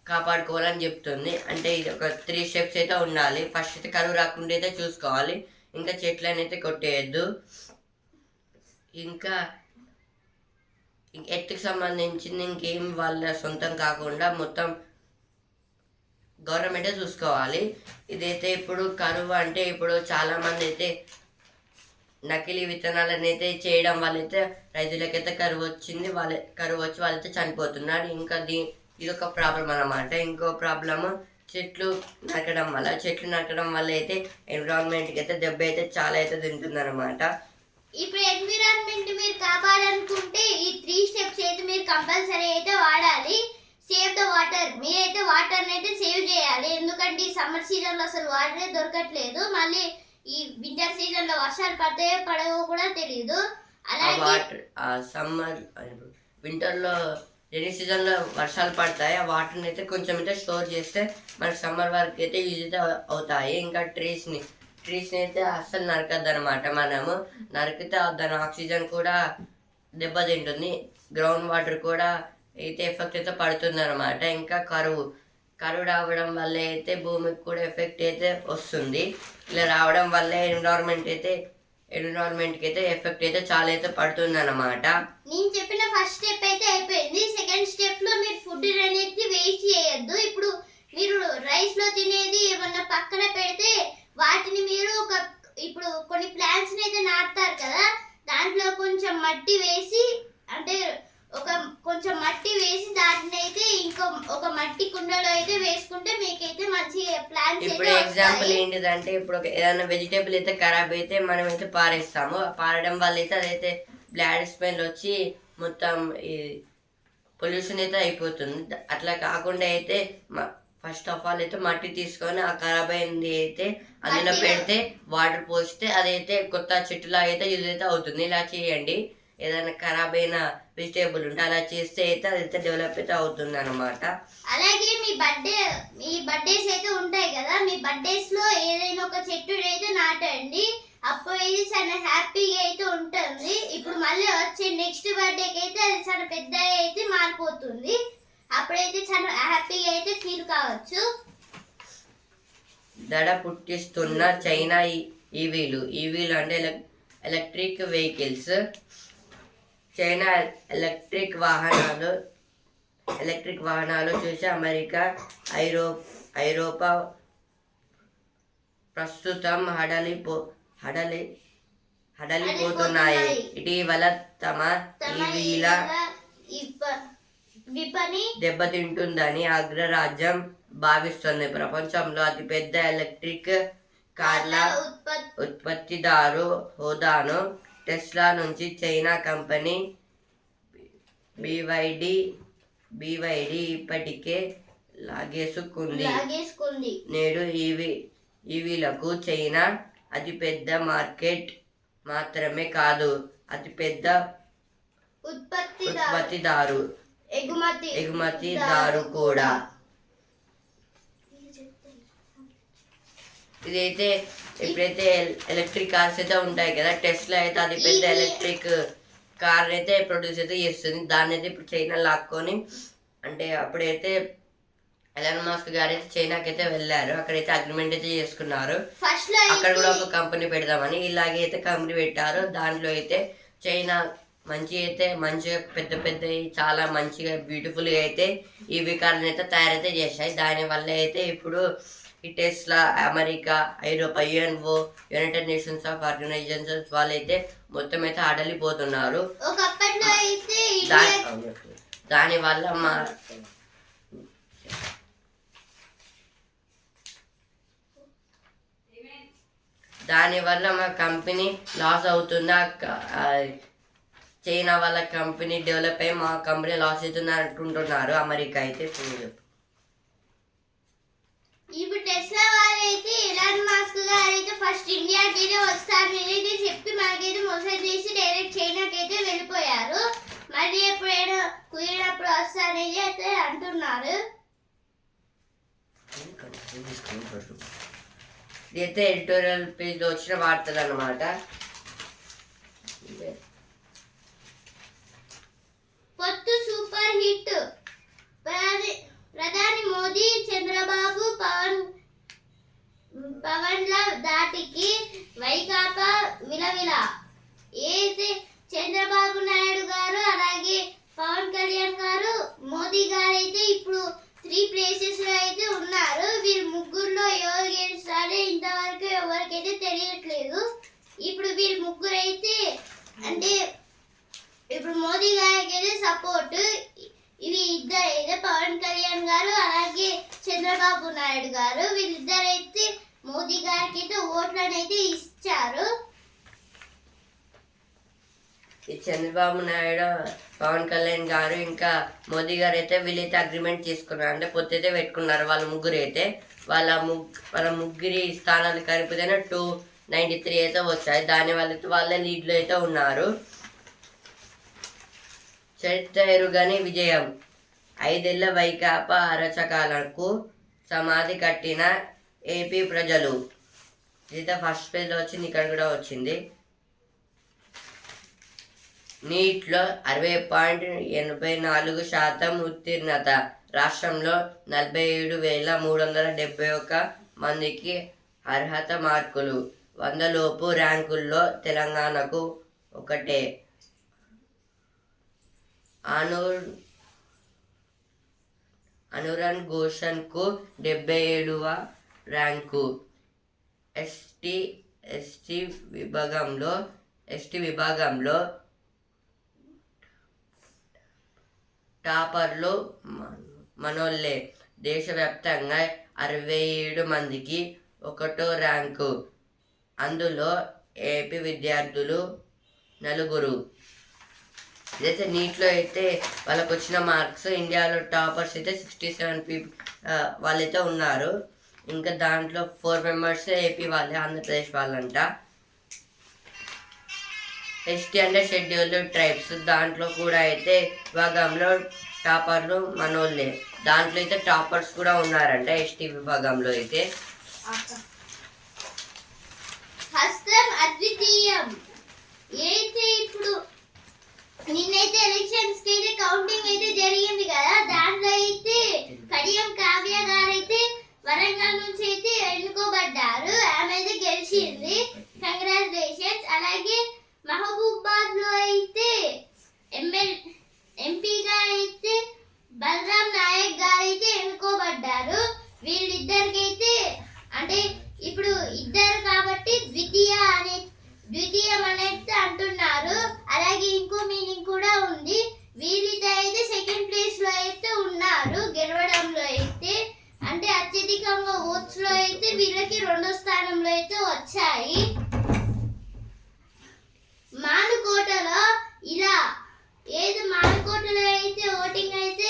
[SPEAKER 1] కాపాడుకోవాలని చెప్తుంది. అంటే ఇది ఒక 3 స్టెప్స్ అయితే ఉండాలి. ఫస్ట్ అయితే కరువు రాకుండా అయితే చూసుకోవాలి, ఇంకా చెట్లను అయితే కొట్టేయద్దు, ఇంకా ఎత్తుకు సంబంధించింది ఇంకేం వాళ్ళ సొంతం కాకుండా మొత్తం గవర్నమెంటే చూసుకోవాలి. ఇదైతే ఇప్పుడు కరువు అంటే ఇప్పుడు చాలామంది అయితే నకిలీ విత్తనాలను అయితే చేయడం వల్ల అయితే రైతులకైతే కరువు వచ్చి వాళ్ళైతే చనిపోతున్నారు. ఇంకా ఇది ఒక ప్రాబ్లం అన్నమాట. ఇంకో ప్రాబ్లము చెట్లు నరకడం వల్ల అయితే ఎన్విరాన్మెంట్కి అయితే దెబ్బ అయితే చాలా అయితే తింటుంది అనమాట.
[SPEAKER 2] ఇప్పుడు ఎన్విరాన్మెంట్ మీరు కాపాడాలనుకుంటే ఈ 3 స్టెప్స్ అయితే మీరు కంపల్సరీ అయితే వాడాలి. సేవ్ ద వాటర్, మీరైతే వాటర్ని అయితే సేవ్ చేయాలి. ఎందుకంటే ఈ సమ్మర్ సీజన్లో అసలు వాటరే దొరకట్లేదు. మళ్ళీ ఈ వింటర్ సీజన్లో వర్షాలు పడతాయో పడవో కూడా తెలియదు. అలాగే
[SPEAKER 1] సమ్మర్ వింటర్లో రెయినీ సీజన్లో వర్షాలు పడతాయి, ఆ వాటర్ని అయితే కొంచెం అయితే స్టోర్ చేస్తే మనకి సమ్మర్ వరకు అయితే యూజ్ అయితే అవుతాయి. ఇంకా ట్రీస్ని అయితే అస్సలు నరకద్దు అనమాట. మనము నరికితే దాని ఆక్సిజన్ కూడా దెబ్బతింటుంది, గ్రౌండ్ వాటర్ కూడా అయితే ఎఫెక్ట్ అయితే పడుతుంది అనమాట. ఇంకా కరువు రావడం వల్ల అయితే భూమికి కూడా ఎఫెక్ట్ అయితే వస్తుంది. ఇలా రావడం వల్ల ఎన్విరాన్మెంట్కి అయితే ఎఫెక్ట్ అయితే చాలా అయితే పడుతుంది అనమాట.
[SPEAKER 2] నేను చెప్పిన ఫస్ట్ స్టెప్ అయితే అయిపోయింది. సెకండ్ స్టెప్ లో మీరు ఫుడ్ అనేది వేస్ట్ చేయొద్దు. ఇప్పుడు మీరు రైస్ లో తినేది ఏమన్నా పక్కన పెడితే వాటిని మీరు ఇప్పుడు కొన్ని ప్లాంట్స్ అయితే నాటుతారు కదా, దాంట్లో కొంచెం మట్టి వేసి, అంటే కొంచెం మట్టి వేసి దాటిని అయితే ఇంకో ఒక మట్టి కుండలో అయితే వేసుకుంటే మీకైతే మంచి ప్లాంట్స్.
[SPEAKER 1] ఇప్పుడు ఎగ్జాంపుల్ ఏంటిదంటే, ఇప్పుడు ఏదైనా వెజిటేబుల్ అయితే ఖరాబ్ అయితే మనం అయితే పారేస్తాము, పారడం వల్ల అయితే అదైతే బ్లాడ్ స్మెల్ వచ్చి మొత్తం ఈ పొల్యూషన్ అయితే అయిపోతుంది. అట్లా కాకుండా అయితే ఫస్ట్ ఆఫ్ ఆల్ అయితే మట్టి తీసుకొని ఆ ఖరాబ్ అయింది అయితే అందులో పెడితే వాటర్ పోస్తే అదైతే కొత్త చెట్టులా అయితే యూజ్ అయితే అవుతుంది. ఇలా చేయండి. ఏదైనా ఖరాబ్ అయిన వెజిటేబుల్ ఉంటే అలా చేస్తే అయితే అదైతే డెవలప్ అయితే అవుతుంది అనమాట.
[SPEAKER 2] అలాగే మీ బర్త్డేస్ అయితే ఉంటాయి కదా, మీ బర్త్డేస్ లో ఏదైనా ఒక చెట్టు అయితే నాటండి. అప్పుడు అయితే చాలా హ్యాపీగా అయితే ఉంటుంది. ఇప్పుడు మళ్ళీ వచ్చే నెక్స్ట్ బర్త్డేకి అయితే అది చాలా పెద్దగా అయితే మారిపోతుంది. అప్పుడైతే చాలా హ్యాపీగా అయితే ఫీల్ కావచ్చు.
[SPEAKER 1] దడ పుట్టిస్తున్న చైనా ఈవీలు అంటే ఎలక్ట్రిక్ వెహికల్స్. చైనా ఎలక్ట్రిక్ వాహనాలు చూసి అమెరికా, ఐరోపా ప్రస్తుతం హడలిపోతున్నాయి. ఇటీవల తమ ఈవీల దెబ్బతింటుందని అగ్రరాజ్యం భావిస్తుంది. ప్రపంచంలో అతిపెద్ద ఎలక్ట్రిక్ కార్ల ఉత్పత్తిదారు హోదాను టెస్లా నుంచి చైనా కంపెనీ BYD ఇప్పటికే లాగేసుకుంది. నేడు ఈవీలకు చైనా అతిపెద్ద మార్కెట్ మాత్రమే కాదు, అతిపెద్ద ఉత్పత్తిదారు, ఎగుమతిదారు కూడా. ఇదైతే ఇప్పుడైతే ఎలక్ట్రిక్ కార్స్ అయితే ఉంటాయి కదా, టెస్లా అయితే అది పెద్ద ఎలక్ట్రిక్ కార్ అయితే ప్రొడ్యూస్ అయితే చేస్తుంది. దాన్ని అయితే ఇప్పుడు చైనా లాక్కొని, అంటే అప్పుడైతే ఎలాన్ మస్క్ గారు అయితే చైనాకి అయితే వెళ్ళారు, అక్కడైతే అగ్రిమెంట్ అయితే చేసుకున్నారు. అక్కడ కూడా ఒక కంపెనీ పెడదామని ఇలాగే అయితే కంపెనీ పెట్టారు. దాంట్లో అయితే చైనా మంచిగా పెద్ద చాలా మంచిగా బ్యూటిఫుల్గా అయితే ఈవీ కార్లను అయితే తయారైతే చేశాయి. దానివల్ల అయితే ఇప్పుడు ఈ టెస్లా, అమెరికా, ఐరోపా, UNO, United Nations of organizations వాళ్ళైతే మొత్తం అయితే ఆడలిపోతున్నారు.
[SPEAKER 2] ఒకప్పట్లో అయితే
[SPEAKER 1] దానివల్ల మా కంపెనీ లాస్ అవుతుందా, చైనా వాళ్ళ కంపెనీ డెవలప్ అయ్యి మా కంపెనీ లాస్ అవుతుంది అనుకుంటున్నారు అమెరికా అయితే.
[SPEAKER 2] ఇప్పుడు టెస్లా వాళ్ళైతే ఎలాన్ మస్క్ గారు అయితే ఫస్ట్ ఇండియాకి అయితే వస్తారు అయితే చెప్పి మనకైతే మోసం చేసి డైరెక్ట్ చైనాకి అయితే వెళ్ళిపోయారు. మళ్ళీ ఎప్పుడైనా కుదిరినప్పుడు వస్తారనేది అయితే అంటున్నారు.
[SPEAKER 1] ఇదైతే ఎడిటోరియల్ పేజ్ లో వచ్చిన వార్తలు అన్నమాట.
[SPEAKER 2] పొత్తు సూపర్ హిట్, ప్రధాని మోదీ చంద్రబాబు పవన్ల దాటికి వైకాపా విలవిల. అయితే చంద్రబాబు నాయుడు గారు అలాగే పవన్ కళ్యాణ్ గారు మోదీ గారు అయితే ఇప్పుడు 3 ప్లేసెస్ లో అయితే ఉన్నారు. వీరు ముగ్గురులో ఎవరు గెలుస్తారో ఇంతవరకు ఎవరికైతే తెలియట్లేదు. ఇప్పుడు వీరు ముగ్గురు అయితే అంటే ఇప్పుడు మోదీ గారికి అయితే సపోర్ట్ ఇవి ఇద్దరు అయితే పవన్ కళ్యాణ్ గారు అలాగే చంద్రబాబు నాయుడు గారు వీళ్ళిద్దరైతే మోదీ గారికి అయితే ఓట్లను అయితే ఇచ్చారు.
[SPEAKER 1] ఈ చంద్రబాబు నాయుడు, పవన్ కళ్యాణ్ గారు ఇంకా మోదీ గారు అయితే వీళ్ళైతే అగ్రిమెంట్ చేసుకున్నారు, అంటే పొత్తైతే పెట్టుకున్నారు. వాళ్ళ ముగ్గురు అయితే వాళ్ళ ముగ్గురి స్థానాలు కలిపితేనే 293 అయితే వచ్చాయి. దానివల్ల అయితే వాళ్ళే లీడ్లో అయితే ఉన్నారు. చరిత్ర ఎరుగని విజయం, 5 ఏళ్ల వైకాపా అరచకాలకు సమాధి కట్టిన ఏపీ ప్రజలు. ఇదైతే ఫస్ట్ పేజ్లో వచ్చింది, ఇక్కడ కూడా వచ్చింది. నీట్లో 60.84% ఉత్తీర్ణత, రాష్ట్రంలో 47,371 మందికి అర్హత మార్కులు, 100 లోపు ర్యాంకుల్లో తెలంగాణకు ఒకటే. అనురన్ ఘోషన్కు 77వ ర్యాంకు. ఎస్టీ విభాగంలో టాపర్లు మనోళ్ళే. దేశవ్యాప్తంగా 67 మందికి 1వ ర్యాంకు, అందులో ఏపీ విద్యార్థులు 4. ఇదైతే నీట్లో అయితే వాళ్ళకు వచ్చిన మార్క్స్. ఇండియాలో టాపర్స్ అయితే 67 వాళ్ళైతే ఉన్నారు. ఇంకా దాంట్లో 4 మెంబర్స్ ఏపీ వాళ్ళే, ఆంధ్రప్రదేశ్ వాళ్ళంట. ఎస్టీ అంటే షెడ్యూల్డ్ ట్రైబ్స్, దాంట్లో కూడా అయితే విభాగంలో టాపర్లు మనోళ్ళే. దాంట్లో అయితే టాపర్స్ కూడా ఉన్నారంట ఎస్టీ విభాగంలో అయితే.
[SPEAKER 2] హస్తం అద్వితీయం. అయితే ఇప్పుడు నిన్నైతే ఎలక్షన్స్ కి అయితే కౌంటింగ్ అయితే జరిగింది కదా, దాంట్లో అయితే కడియం కావ్య గారు అయితే వరంగల్ నుంచి అయితే ఎన్నుకోబడ్డారు. ఆమె అయితే గెలిచింది, కంగ్రాచులేషన్స్. అలాగే మహబూబాబాద్ లో అయితే ఎంపీగా అయితే బలరాం నాయక్ గారు అయితే ఎన్నుకోబడ్డారు. వీళ్ళిద్దరికైతే అంటే ఇప్పుడు ఇద్దరు కాబట్టి ద్వితీయం అనేది అంటున్నారు. అలాగే ఇంకో మీనింగ్ కూడా ఉంది. వీళ్ళిద్దరు అయితే సెకండ్ ప్లేస్ లో అయితే ఉన్నారు గెలవడంలో అయితే, అంటే అత్యధికంగా ఓట్స్ లో అయితే వీళ్ళకి 2వ స్థానంలో అయితే వచ్చాయి. మానుకోటలో మానుకోటలో అయితే ఓటింగ్ అయితే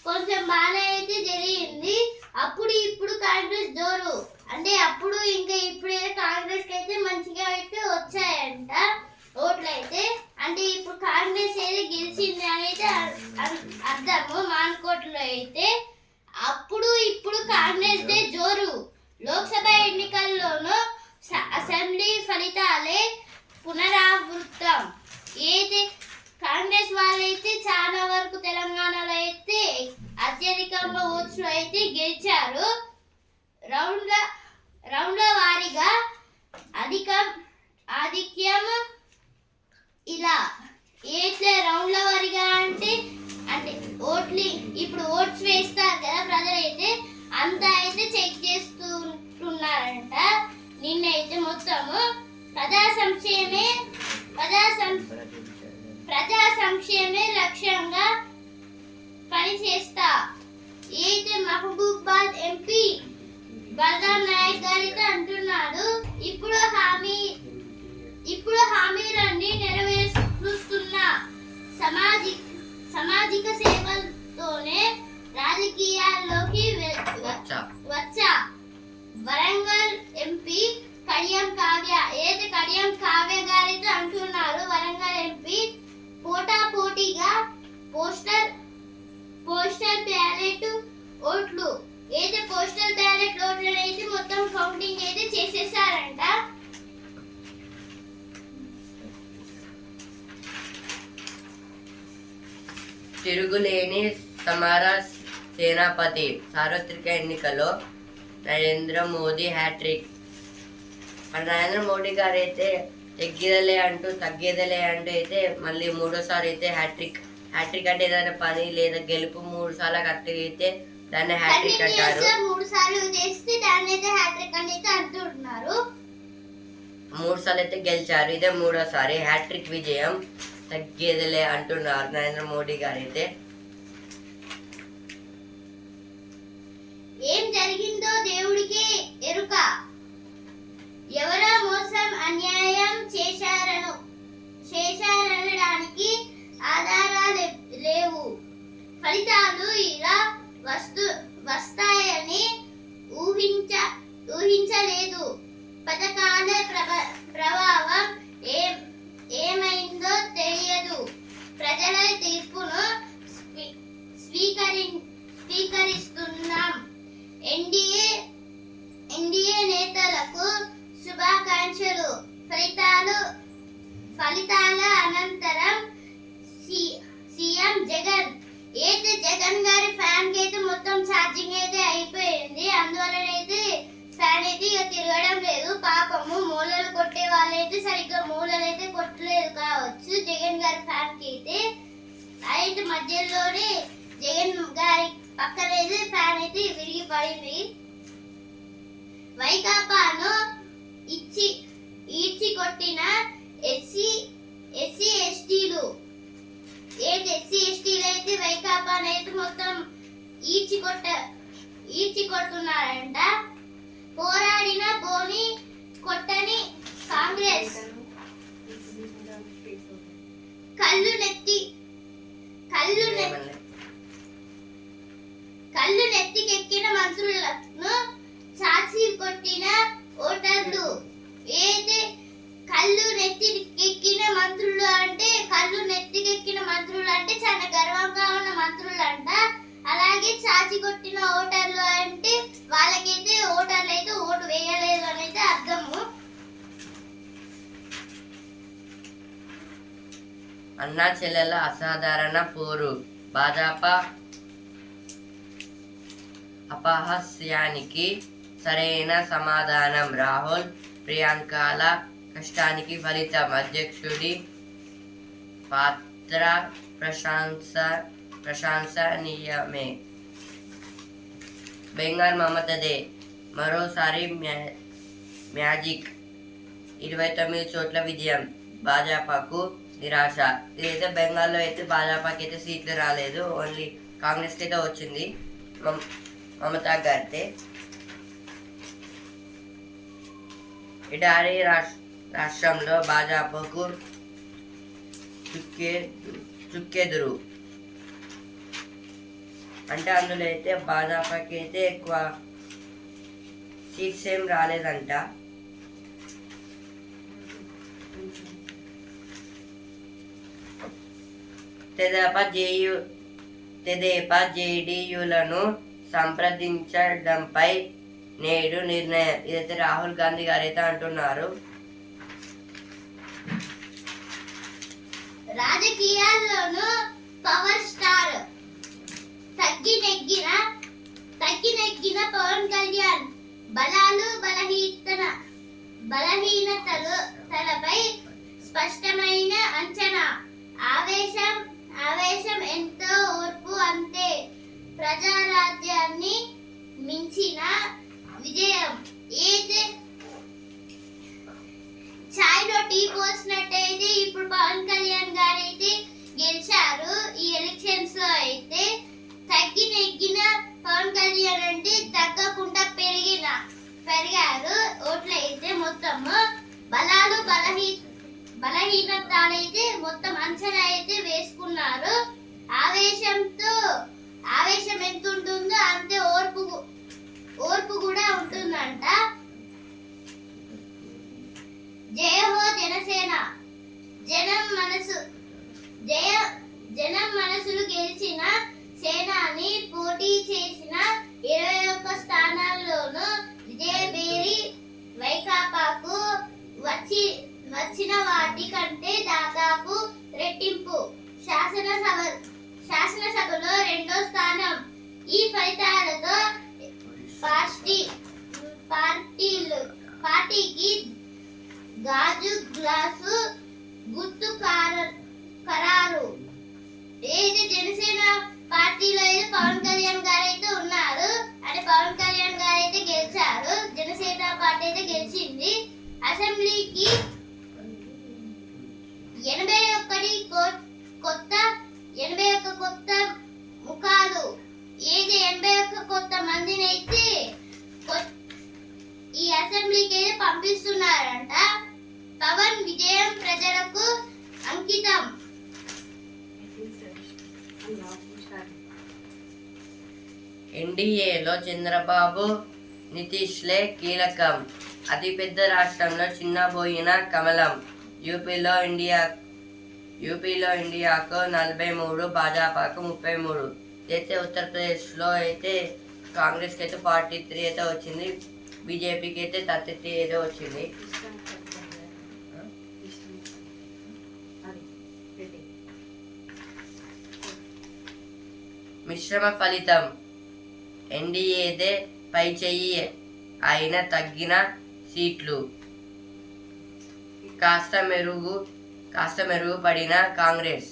[SPEAKER 2] కొంచెం బాగా అయితే జరిగింది. అప్పుడు ఇప్పుడు కాంగ్రెస్ జోరు, అంటే అప్పుడు ఇంకా ఇప్పుడు కాంగ్రెస్ కి అయితే మంచిగా అయితే వచ్చాయంట ఓట్లు అయితే. అంటే ఇప్పుడు కాంగ్రెస్ అయితే గెలిచింది అని అయితే అర్థము. మానుకోటలో అయితే అప్పుడు ఇప్పుడు కాంగ్రెస్ దే జోరు. లోక్సభ ఎన్నికల్లోనూ అసెంబ్లీ ఫలితాలే పునరావృతం. అయితే కాంగ్రెస్ వాళ్ళైతే చాలా వరకు తెలంగాణలో అయితే అత్యధికంగా ఓట్స్ లో అయితే గెలిచారు. రౌండ్ల వారీగా ఆధిక్యం ఇలా ఏట్లే రౌండ్ల వారీగా అంటే ఓట్లు ఇప్పుడు ఓట్స్ వేస్తారు కదా ప్రజలైతే, అంతా అయితే చెక్ చేస్తూ నిన్నైతే మొత్తము ప్రజా సంక్షేమే ప్రజా సంక్షేమే లక్ష్యంగా పనిచేస్తా. అయితే మహబూబాబాద్ ఎంపీ బలరాం నాయక్ గారితో అంటున్నాడు, ఇప్పుడు హామీలన్నీ నెరవేరుస్తున్నా. సామాజిక సేవలతోనే రాజకీయాల్లోకి వచ్చా. వరంగల్ ఎంపీ కడియం కావ్య గారితో అంటున్నారు, వరంగల్ ఎంపీ పోటాపోటీగా పోస్టల్ బ్యాలెట్ ఓట్లు పోస్టల్ బ్యాలెట్ ఓట్లను అయితే మొత్తం కౌంటింగ్ అయితే చేసేసారంట.
[SPEAKER 1] తిరుగులేని సమర సేనాపతి సార్వత్రిక ఎన్నికల్లో నరేంద్ర మోదీ హ్యాట్రిక్. నరేంద్ర మోడీ గారు అయితే తగ్గేదలే అంటూ అయితే మళ్ళీ మూడోసారి అయితే హ్యాట్రిక్ అంటే ఏదైనా పని లేదా గెలుపు 3 సార్లు కరెక్ట్ అయితే దాన్ని హ్యాట్రిక్ అంటారు.
[SPEAKER 2] 3 సార్లు చేస్తే దాన్ని అయితే హ్యాట్రిక్ అని అయితే అంటున్నారు.
[SPEAKER 1] 3 సార్లు అయితే గెలిచారు, ఇదే మూడోసారి హ్యాట్రిక్ విజయం. తగ్గేదిలే అంటున్నారు నరేంద్ర మోడీ గారు అయితే.
[SPEAKER 2] ఏం జరిగిందో దేవుడికే ఎరుక. ఎవరో మోసం అన్యాయం చేశారనడానికి ఆధారాలు లేవు. ఫలితాలు ఇలా వస్తాయని ఊహించలేదు. పథకాల ప్రభావం ఏమైందో తెలియదు. ప్రజల తీర్పును స్వీకరిస్తున్నాం. ఎన్డీఏ నేతలకు శుభాకాంక్షలు. ఫలితాల అనంతరం సీఎం జగన్ గారి ఫ్యాన్ కి అయితే మొత్తం ఛార్జింగ్ అయితే అయిపోయింది. అందువలనైతే ఫ్యాన్ అయితే ఇక తిరగడం లేదు. పాపము మూలలు కొట్టే వాళ్ళైతే సరిగ్గా మూలలు అయితే కొట్టలేదు కావచ్చు జగన్ గారి ఫ్యాన్ కి అయితే మధ్యలోనే జగన్ గారి పక్కనైతే ఫ్యాన్ అయితే విరిగి పడింది. వైకాపాను ఈడ్చి కొట్టిన ఎస్సీ ఎస్టీలు అయితే వైకాపాను అయితే మొత్తం ఈడ్చి కొడుతున్నారంట. పోరాడిన బోని కొట్టని కాంగ్రెస్ కళ్ళు నెత్తికెక్కిన మంత్రులను చాచి కొట్టిన ఓటర్లు. అయితే కళ్ళు నెత్తికెక్కిన మంత్రులు అంటే చాలా గర్వంగా ఉన్న మంత్రులు అంట. అలాగే చాచి కొట్టిన ఓటర్లు అంటే వాళ్ళకైతే ఓటర్లు అయితే ఓటు వేయలేదు అనేది అర్థము.
[SPEAKER 1] అన్నా చెల్లెల అసాధారణ పోరు. భాజపా అపహాస్యానికి సరైన సమాధానం. రాహుల్ ప్రియాంకల కష్టానికి ఫలితం. అధ్యక్షుడి పాత్ర ప్రశంసనీయమే. బెంగాల్ మమతదే మరోసారి మ్యాజిక్. 29 చోట్ల విజయం. భాజపాకు నిరాశ. ఇదైతే బెంగాల్లో అయితే భాజపాకి అయితే సీట్లు రాలేదు, ఓన్లీ కాంగ్రెస్కి అయితే వచ్చింది మమతా గారితే. ఇడారి రాష్ట్రంలో భాజపాకు చుక్కెదురు. అంటే అందులో అయితే భాజపాకి అయితే ఎక్కువ సీట్స్ ఏం రాలేదంట. తెదేపా జేడీయూలను సంప్రదించడంపై నేడు నిర్ణయం. ఇదైతే రాహుల్ గాంధీ గారు అయితే అంటున్నారు.
[SPEAKER 2] రాజకీయాల్లోనూ పవర్ స్టార్ తగ్గి నెగ్గిన పవన్ కళ్యాణ్ బలహీనతలు తలపై స్పష్టమైన అంచనా. ఆవేశం ఎంతో, ఓర్పు అంతే. ప్రజారాజ్యాన్ని మించిన విజయం. ఏంటంటే తగ్గకుండా పెరిగారు ఓట్లు అయితే మొత్తము బలహీనతలైతే మొత్తం అంచనా అయితే వేసుకున్నారు. ఆవేశం ఎంత ఉంటుందో అంతే ఓర్పు కూడా ఉంటుందంట. జయ హో జనసేన. జనం మనసులు గెలిచిన సేనాని పోటీ చేసిన 21 స్థానాల్లోనూ విజయభేరి వైకాపాకు వచ్చిన వాటి కంటే దాదాపు రెట్టింపు. శాసనసభలో 2వ స్థానం. ఈ ఫలితాలతో పార్టీకి గాజు గ్లాసు గుర్తు ఖరారు. ఏదైతే జనసేన పార్టీలో అయితే పవన్ కళ్యాణ్ గారు అయితే ఉన్నారు. అంటే పవన్ కళ్యాణ్ గారు అయితే గెలిచారు. జనసేన పార్టీ అయితే గెలిచింది. అసెంబ్లీకి 81 కొత్త ముఖాలు. ఏది 81 కొత్త మందిని అయితే ఈ అసెంబ్లీకి అయితే పంపిస్తున్నారంట. పవన్ విజయం ప్రజలకు అంకితం.
[SPEAKER 1] ఎన్డీఏలో చంద్రబాబు నితీష్లే కీలకం. అతిపెద్ద రాష్ట్రంలో చిన్నబోయిన కమలం. యూపీలో ఇండియాకు 43, భాజపాకు 33. అయితే ఉత్తరప్రదేశ్లో అయితే కాంగ్రెస్కి అయితే 43 అయితే వచ్చింది. బీజేపీకి అయితే 33 అయితే వచ్చింది. మిశ్రమ ఫలితం. ఎన్డీఏదే పైచేయి అయిన తగ్గిన సీట్లు. కాస్త మెరుగుపడిన కాంగ్రెస్.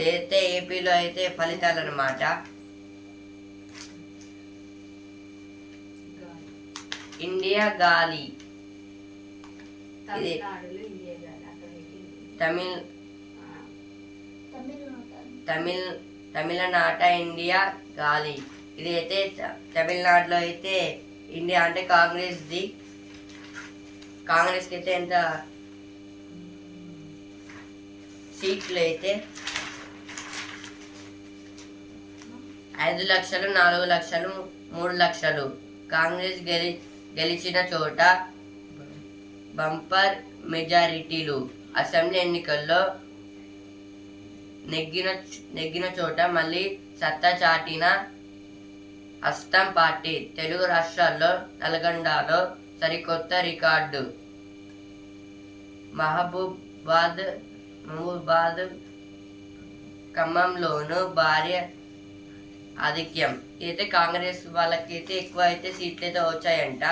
[SPEAKER 1] అయితే ఏపీలో అయితే ఫలితాలు అన్నమాట. ఇండియా గాలి. ఇది తమిళనాట ఇండియా గాలి. ఇది అయితే తమిళనాడులో అయితే ఇండియా అంటే కాంగ్రెస్కి అయితే ఎంత సీట్లు అయితే 5 లక్షలు, 4 లక్షలు, 3 లక్షలు. కాంగ్రెస్ గెలిచిన చోట బంపర్ మెజారిటీలు. అసెంబ్లీ ఎన్నికల్లో నెగ్గిన చోట మళ్ళీ సత్తా చాటిన హస్తం పార్టీ. తెలుగు రాష్ట్రాల్లో నల్గొండలో సరికొత్త రికార్డు. మహబూబాద్ ఖమ్మంలోను భారీ ఆధిక్యం. అయితే కాంగ్రెస్ వాళ్ళకి అయితే ఎక్కువ అయితే సీట్లు అయితే వచ్చాయంట.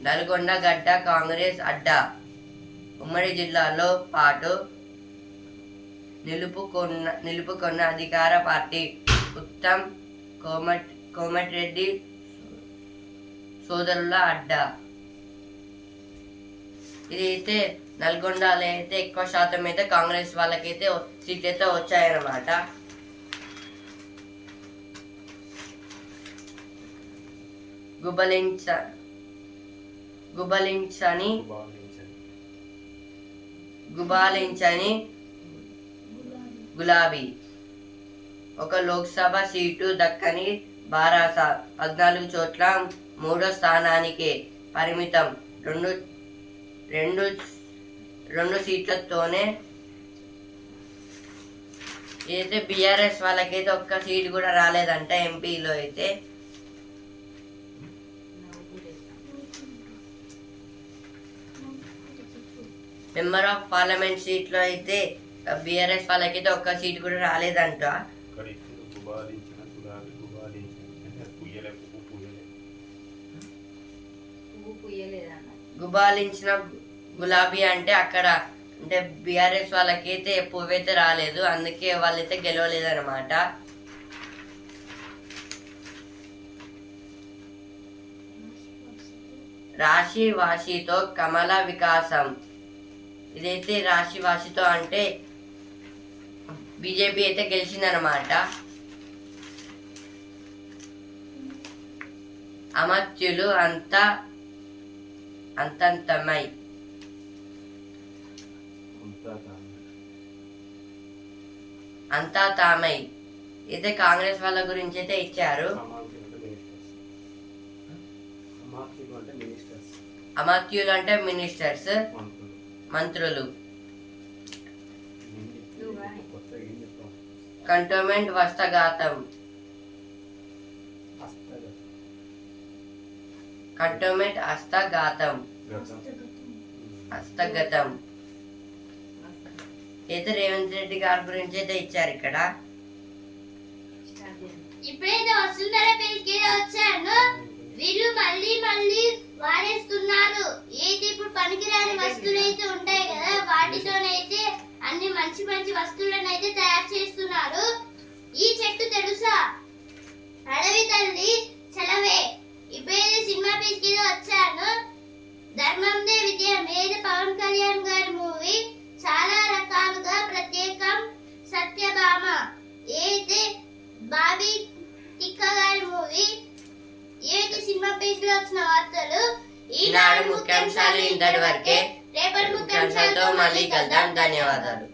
[SPEAKER 1] నల్గొండ గడ్డ కాంగ్రెస్ అడ్డా. ఉమ్మడి జిల్లాలో పాటు నిలుపుకున్న అధికార పార్టీ ఉత్తమ్ కోమటిరెడ్డి సోదరుల అడ్డా. ఇది అయితే నల్గొండలో అయితే ఎక్కువ శాతం అయితే కాంగ్రెస్ వాళ్ళకైతే సీట్లు అయితే వచ్చాయన్నమాట. గుబాలించని గులాబీ. ఒక లోక్సభ సీటు దక్కని బారాస. 14 చోట్ల 3వ స్థానానికే పరిమితం. రెండు సీట్లతోనే. అయితే బీఆర్ఎస్ వాళ్ళకైతే ఒక్క సీట్ కూడా రాలేదంట ఎంపీలో అయితే. మెంబర్ ఆఫ్ పార్లమెంట్ సీట్లో అయితే బీఆర్ఎస్ వాళ్ళకైతే ఒక్క సీట్ కూడా రాలేదంట. గుబాలించిన గులాబీ అంటే అక్కడ అంటే బీఆర్ఎస్ వాళ్ళకైతే పువ్వైతే రాలేదు, అందుకే వాళ్ళైతే గెలవలేదన్నమాట. రాశి వాసితో కమల వికాసం. ఇదైతే రాశి వాసితో అంటే బీజేపీ అయితే గెలిచిందనమాట. అమర్త్యులు అంతంతమై. అంతా తామై. అయితే కాంగ్రెస్ వాళ్ళ గురించి అయితే ఇచ్చారు. అమర్త్యులు అంటే మినిస్టర్స్, మంత్రులు. కంటోన్మెంట్ వస్తఘాతం. కంటోన్మెంట్ హస్తఘాతం. హస్తగతం. అయితే రేవంత్ రెడ్డి గారి గురించి అయితే ఇచ్చారు ఇక్కడ.
[SPEAKER 2] ఇప్పుడైతే వసుంధర పేరుకి వచ్చాను. వీళ్ళు మళ్ళీ మళ్ళీ వాడేస్తున్నారు. అయితే ఇప్పుడు పనికిరాని వస్తువులు అయితే ఉంటాయి కదా, వాటితోనైతే అన్ని మంచి మంచి వస్తువులను అయితే తయారు చేస్తున్నారు. ఈ చెట్టు తెలుసా? అడవి తల్లి చలవే. ఇప్పుడైతే సినిమా పేరుకి వచ్చాను. ధర్మందే విజయం. ఏది పవన్ కళ్యాణ్ గారి మూవీ, చాలా రకాలుగా ప్రత్యేకం. సత్యభామ. ఏదైతే బాబీ టిక్క గారి మూవీ. ఏదైతే సినిమా పేజ్ లో వచ్చిన వార్తలు.
[SPEAKER 1] ఈనాడు ముఖ్యాంశాలు ఇంతటి వరకే. రేపటి ముఖ్యాంశాలతో మళ్ళీ కలుద్దాం. ధన్యవాదాలు.